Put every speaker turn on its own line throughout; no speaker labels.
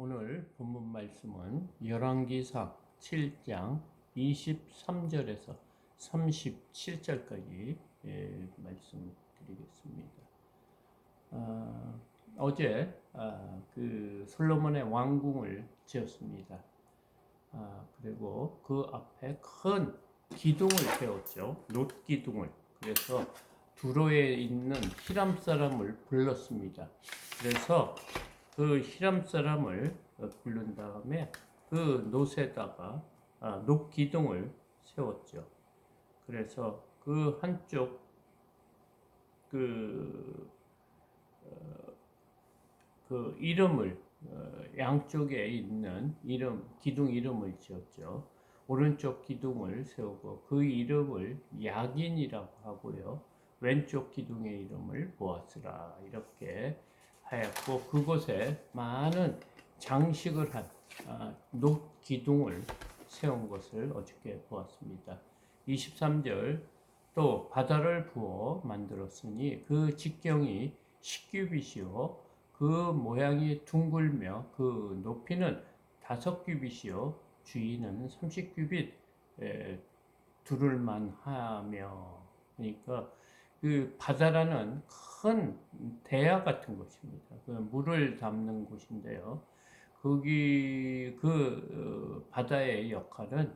오늘 본문 말씀은 열왕기상 7장 23절에서 37절까지 말씀드리겠습니다. 어제 그 솔로몬의 왕궁을 지었습니다. 그리고 그 앞에 큰 기둥을 세웠죠. 놋기둥을. 그래서 두로에 있는 히람 사람을 불렀습니다. 그래서 그 히람 사람을 부른 다음에 그 놋에다가 놋 기둥을 세웠죠. 그래서 그 한쪽 그 이름을 양쪽에 있는 기둥 이름을 지었죠. 오른쪽 기둥을 세우고 그 이름을 야긴이라고 하고요. 왼쪽 기둥의 이름을 보아스라 이렇게 하였고, 그곳에 많은 장식을 한 놋 기둥을 세운 것을 어저께 보았습니다. 23절 또 바다를 부어 만들었으니 그 직경이 10규빗이요 그 모양이 둥글며 그 높이는 5규빗이요 주위는 30규빗 두를만 하며. 그러니까 그 바다라는 큰 대야 같은 곳입니다. 그 물을 담는 곳인데요. 거기 바다의 역할은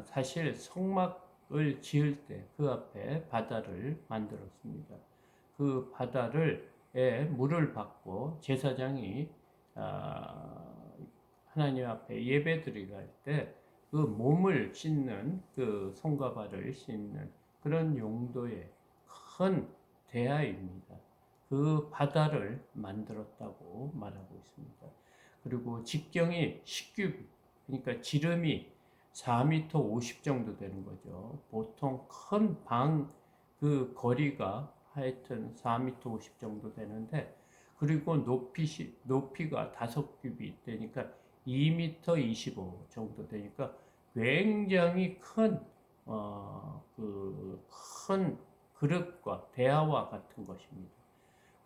사실 성막을 지을 때 그 앞에 바다를 만들었습니다. 그 바다를 물을 받고 제사장이 하나님 앞에 예배드리고 할 때 그 몸을 씻는 그 손과 발을 씻는 그런 용도의 큰 대야입니다. 그 바다를 만들었다고 말하고 있습니다. 그리고 직경이 10규빗, 그러니까 지름이 4m 50 정도 되는 거죠. 보통 큰 그 거리가 하여튼 4m 50 정도 되는데, 그리고 높이가 5규빗 되니까 2m 25 정도 되니까 굉장히 큰 그릇과 대야와 같은 것입니다.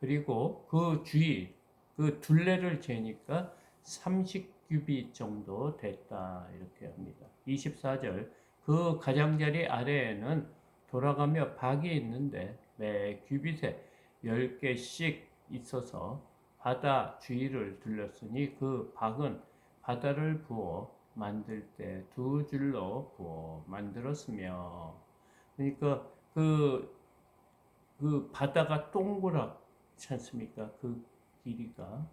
그리고 그 주위, 그 둘레를 재니까 30규빗 정도 됐다 이렇게 합니다. 24절 그 가장자리 아래에는 돌아가며 박이 있는데 매 규빗에 10개씩 있어서 바다 주위를 둘렀으니 그 박은 바다를 부어 만들 때 2줄로 부어 만들었으며. 그러니까 그 바다가 동그랗지 않습니까? 그 길이가,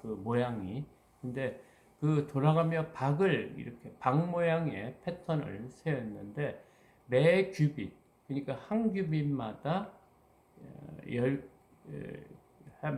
그 모양이. 근데 그 돌아가며 박을 이렇게 박 모양의 패턴을 세웠는데 매 규빗, 그러니까 한 규빗마다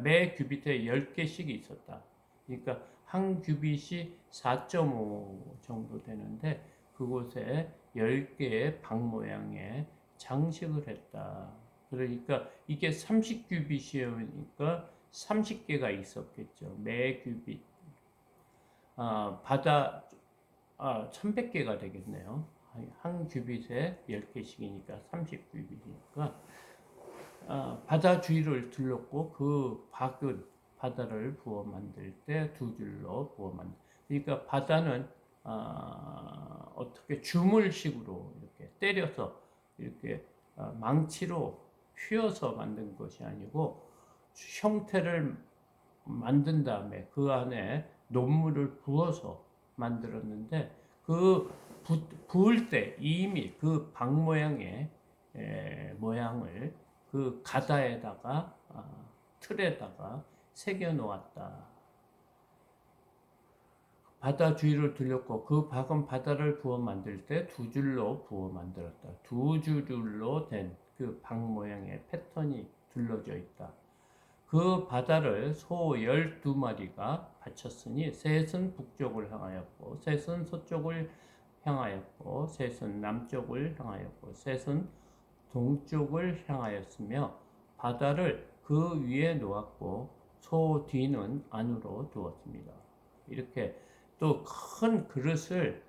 매 규빗에 10개씩이 있었다. 그러니까 한 규빗이 4.5 정도 되는데 그곳에 10개의 박 모양의 장식을 했다. 그러니까 이게 30규빗이니까 30개가 있었겠죠. 매 규빗. 바다 1100개가 되겠네요. 한 규빗에 10개씩이니까 30규빗이니까 바다 주위를 둘렀고 그 박은 바다를 부어 만들 때 2줄로 부어 만들. 그러니까 바다는 어떻게 주물식으로 이렇게 때려서 이렇게 망치로 휘어서 만든 것이 아니고 형태를 만든 다음에 그 안에 녹물을 부어서 만들었는데 그 부을 때 이미 그 박 모양의 모양을 그 가다에다가 틀에다가 새겨 놓았다. 바다 주위를 둘렸고 그 박은 바다를 부어 만들 때 2줄로 부어 만들었다. 2줄로 된 그 박 모양의 패턴이 둘러져 있다. 그 바다를 소 12마리가 바쳤으니 셋은 북쪽을 향하였고 셋은 서쪽을 향하였고 셋은 남쪽을 향하였고 셋은 동쪽을 향하였으며 바다를 그 위에 놓았고 소 뒤는 안으로 두었습니다. 이렇게 또 큰 그릇을,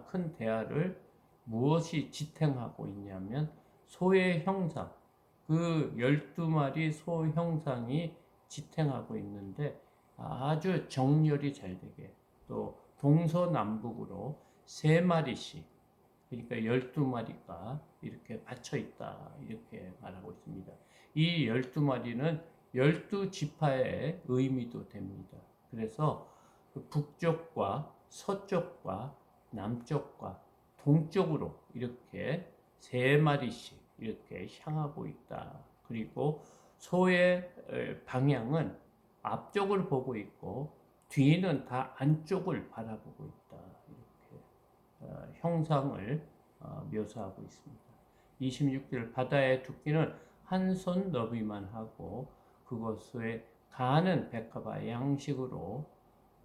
큰 대야를 무엇이 지탱하고 있냐면 소의 형상, 그 12마리 소 형상이 지탱하고 있는데 아주 정렬이 잘 되게 또 동서남북으로 3마리씩 그러니까 12마리가 이렇게 받쳐 있다 이렇게 말하고 있습니다. 이 12마리는 12지파의 의미도 됩니다. 그래서 북쪽과 서쪽과 남쪽과 동쪽으로 이렇게 3마리씩 이렇게 향하고 있다. 그리고 소의 방향은 앞쪽을 보고 있고 뒤는 다 안쪽을 바라보고 있다. 이렇게 형상을 묘사하고 있습니다. 26절 바다의 두께는 한 손 너비만 하고 그것에 가는 백합화 양식으로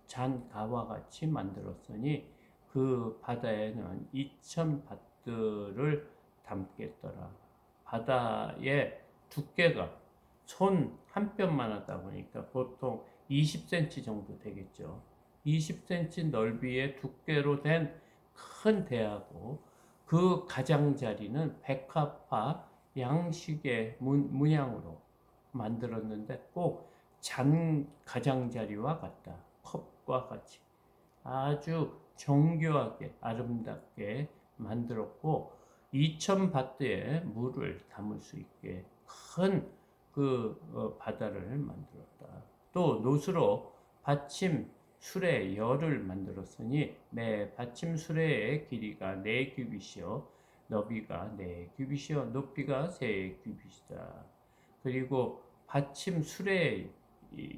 잔가와 같이 만들었으니 그 바다에는 2천 밭들을 담겠더라. 바다의 두께가 손 한 뼘만 하다 보니까 보통 20cm 정도 되겠죠. 20cm 넓이의 두께로 된 큰 대하고 그 가장자리는 백합화 양식의 문양으로 만들었는데 꼭 잔 가장자리와 같다. 컵과 같이 아주 정교하게 아름답게 만들었고 2,000바트의 물을 담을 수 있게 큰 바다를 만들었다. 또 노수로 받침 수레 열을 만들었으니 매 받침 수레의 길이가 4규빗이요 너비가 4규빗이요 높이가 3규빗이다. 그리고 받침 수레의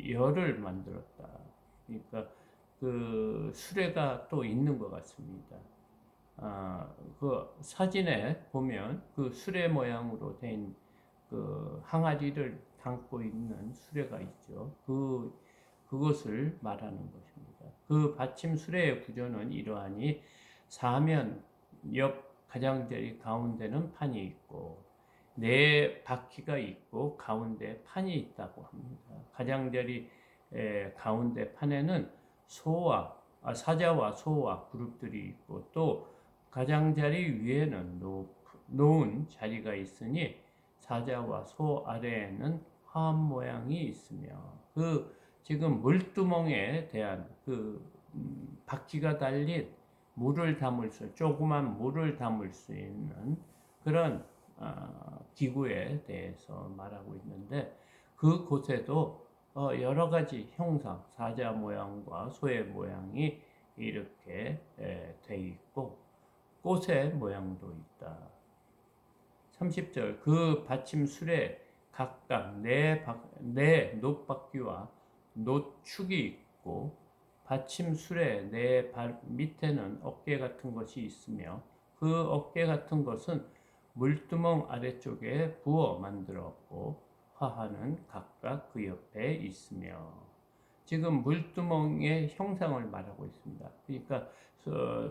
열을 만들었다. 그러니까 그 수레가 또 있는 것 같습니다. 그 사진에 보면 그 수레 모양으로 된 그 항아리를 담고 있는 수레가 있죠. 그것을 말하는 것입니다. 그 받침 수레의 구조는 이러하니 사면 옆 가장자리 가운데는 판이 있고 4바퀴가 있고 가운데 판이 있다고 합니다. 가장자리 가운데 판에는 사자와 소와 그룹들이 있고 또 가장자리 위에는 놓은 자리가 있으니 사자와 소 아래에는 화합 모양이 있으며 지금 물두멍에 대한 바퀴가 달린 조그만 물을 담을 수 있는 그런 기구에 대해서 말하고 있는데 그곳에도 여러 가지 형상, 사자 모양과 소의 모양이 이렇게 돼 있고 꽃의 모양도 있다. 30절 그 받침 술에 각각 네 놋바퀴와 놋축이 있고 받침 술에 네 발 밑에는 어깨 같은 것이 있으며 그 어깨 같은 것은 물두멍 아래쪽에 부어 만들었고 화하는 각각 그 옆에 있으며 지금 물두멍의 형상을 말하고 있습니다. 그러니까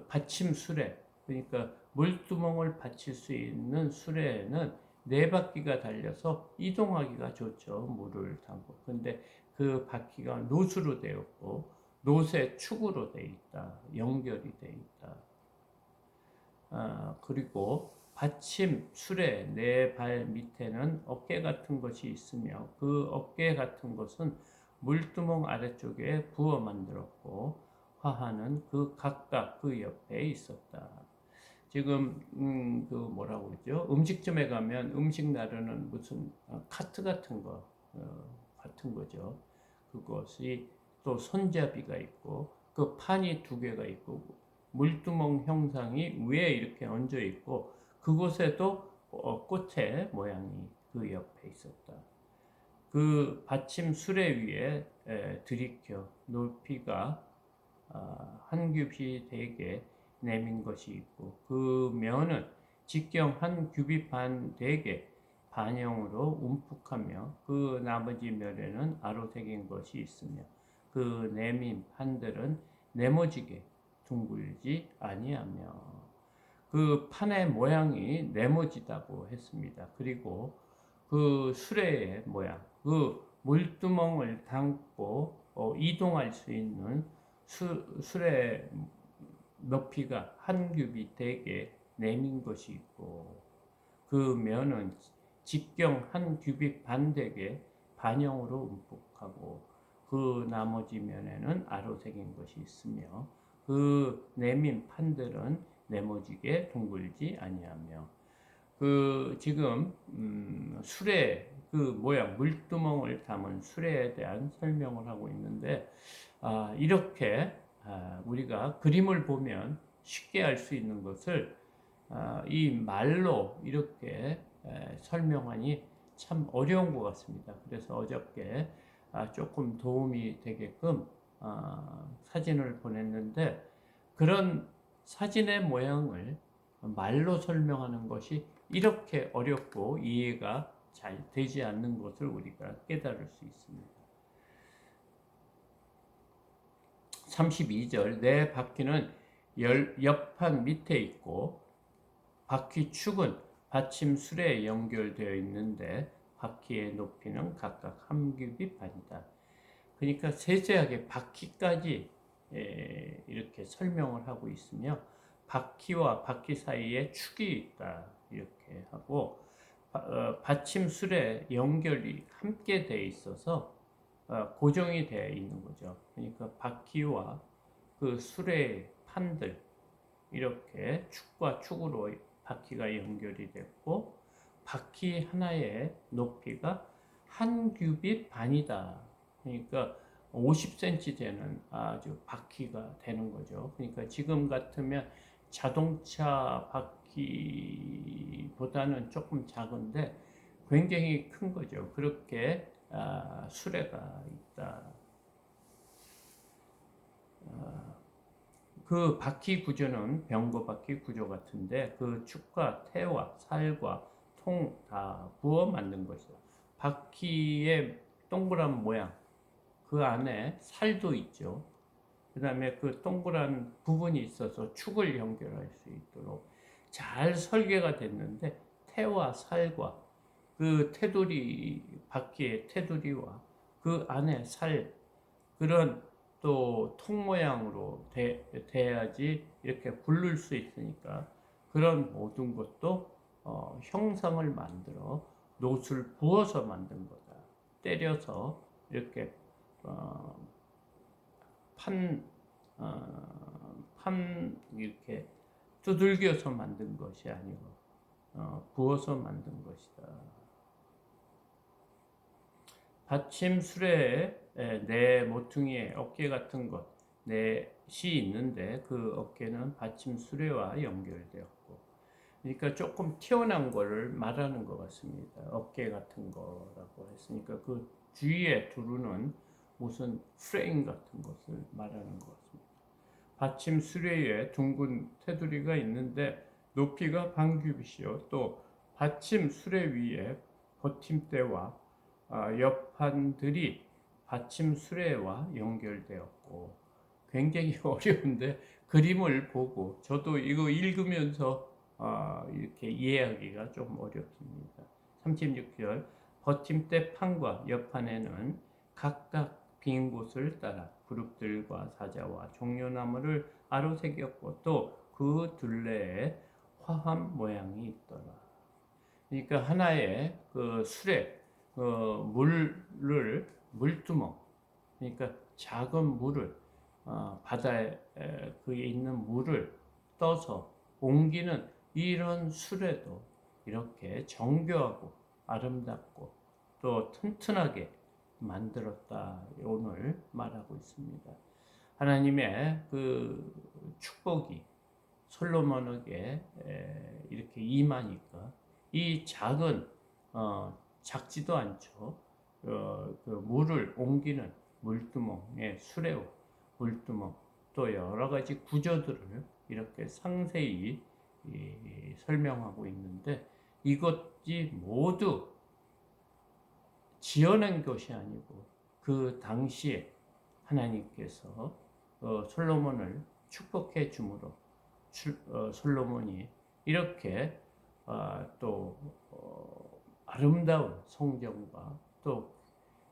받침 수레 그러니까 물두멍을 받칠 수 있는 수레에는 4바퀴가 달려서 이동하기가 좋죠. 물을 담고. 근데 그 바퀴가 노수로 되었고 노새 축으로 되어 있다. 연결이 되어 있다. 그리고 받침 수레 4발 밑에는 어깨 같은 것이 있으며 그 어깨 같은 것은 물두멍 아래쪽에 부어 만들었고 화하는 그 각각 그 옆에 있었다. 지금 그 뭐라고 그러죠? 음식점에 가면 음식 나르는 무슨 카트 같은 거 같은 거죠. 그것이 또 손잡이가 있고 그 판이 2개가 있고 물두멍 형상이 위에 이렇게 얹어 있고 그곳에도 꽃의 모양이 그 옆에 있었다. 그 받침 수레 위에 들이켜 높이가 한 규빗이 되게 내민 것이 있고 그 면은 직경 한 규빗 반 되게 반영으로 움푹하며 그 나머지 면에는 아로새긴 것이 있으며 그 내민 판들은 네모지게 둥글지 아니하며 그 판의 모양이 네모지다고 했습니다. 그리고 그 수레의 모양, 그 물두멍을 담고 이동할 수 있는 수레 높이가 한 규빗 되게 내민 것이 있고 그 면은 직경 한 규빗 반 되게 반영으로 움푹하고 그 나머지 면에는 아로새긴 것이 있으며 그 내민 판들은 네모지게 둥글지 아니하며 그 지금 수레 그 모양 물두멍을 담은 수레에 대한 설명을 하고 있는데 이렇게 우리가 그림을 보면 쉽게 알 수 있는 것을 이 말로 이렇게 설명하니 참 어려운 것 같습니다. 그래서 어저께 조금 도움이 되게끔 사진을 보냈는데 그런 사진의 모양을 말로 설명하는 것이 이렇게 어렵고 이해가 잘 되지 않는 것을 우리가 깨달을 수 있습니다. 32절 내 바퀴는 옆판 밑에 있고 바퀴 축은 받침 수레에 연결되어 있는데 바퀴의 높이는 각각 한 규빗 반이다. 그러니까 세세하게 바퀴까지 이렇게 설명을 하고 있으며 바퀴와 바퀴 사이에 축이 있다 이렇게 하고 받침 수레 연결이 함께 돼 있어서 고정이 되어 있는 거죠. 그러니까 바퀴와 그 수레 판들 이렇게 축과 축으로 바퀴가 연결이 됐고 바퀴 하나의 높이가 한 규빗 반이다. 그러니까 50cm 되는 아주 바퀴가 되는 거죠. 그러니까 지금 같으면 자동차 바퀴보다는 조금 작은데 굉장히 큰 거죠. 그렇게 수레가 있다. 그 바퀴 구조는 병거 바퀴 구조 같은데 그 축과 태와 살과 통 다 부어 만든 것이다. 바퀴의 동그란 모양 그 안에 살도 있죠. 그 다음에 그 동그란 부분이 있어서 축을 연결할 수 있도록 잘 설계가 됐는데 태와 살과 그 테두리 바퀴의 테두리와 그 안에 살 그런 또 통 모양으로 돼야지 이렇게 굴릴 수 있으니까 그런 모든 것도 형상을 만들어 노을 부어서 만든 거다. 때려서 이렇게 판 이렇게 두들겨서 만든 것이 아니고 부어서 만든 것이다. 받침 수레에 네 모퉁이에 어깨 같은 것 넷이 있는데 그 어깨는 받침 수레와 연결되었고 그러니까 조금 튀어나온 거를 말하는 것 같습니다. 어깨 같은 거라고 했으니까 그 주위에 두르는 무슨 프레임 같은 것을 말하는 것 같습니다. 받침 수레에 둥근 테두리가 있는데 높이가 반규빗이요. 또 받침 수레 위에 버팀대와 옆판들이 받침 수레와 연결되었고 굉장히 어려운데 그림을 보고 저도 이거 읽으면서 이렇게 이해하기가 좀 어렵습니다. 36절 버팀대 판과 옆판에는 각각 빈 곳을 따라 그룹들과 사자와 종려나무를 아로새겼고 또 그 둘레에 화합 모양이 있더라. 그러니까 하나의 그 수레 물두멍 그러니까 작은 물을 바다에 그에 있는 물을 떠서 옮기는 이런 수레도 이렇게 정교하고 아름답고 또 튼튼하게 만들었다. 오늘 말하고 있습니다. 하나님의 그 축복이 솔로몬에게 이렇게 임하니까 이 작은 작지도 않죠. 그 물을 옮기는 물두멍의 수레와 물두멍 또 여러 가지 구조들을 이렇게 상세히 설명하고 있는데 이것이 모두 지어낸 것이 아니고 그 당시에 하나님께서 솔로몬을 축복해 주므로 솔로몬이 이렇게 또 아름다운 성경과 또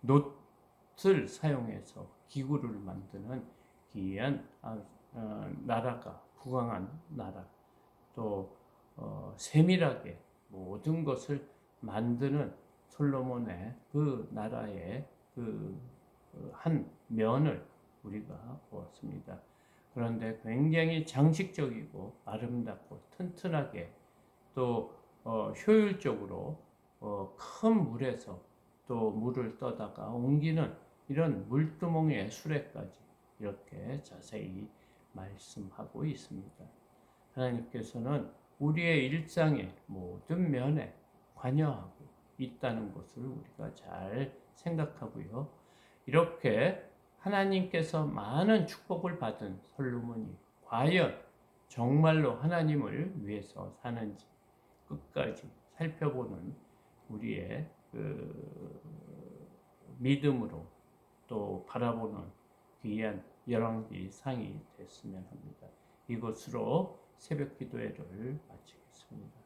놋을 사용해서 기구를 만드는 귀한 나라가 부강한 나라 또 세밀하게 모든 것을 만드는 솔로몬의 그 나라의 그 한 면을 우리가 보았습니다. 그런데 굉장히 장식적이고 아름답고 튼튼하게 또 효율적으로 큰 물에서 또 물을 떠다가 옮기는 이런 물두멍의 수레까지 이렇게 자세히 말씀하고 있습니다. 하나님께서는 우리의 일상의 모든 면에 관여하고 있다는 것을 우리가 잘 생각하고요. 이렇게 하나님께서 많은 축복을 받은 솔로몬이 과연 정말로 하나님을 위해서 사는지 끝까지 살펴보는 우리의 그 믿음으로 또 바라보는 귀한 열왕기 상이 됐으면 합니다. 이것으로 새벽 기도회를 마치겠습니다.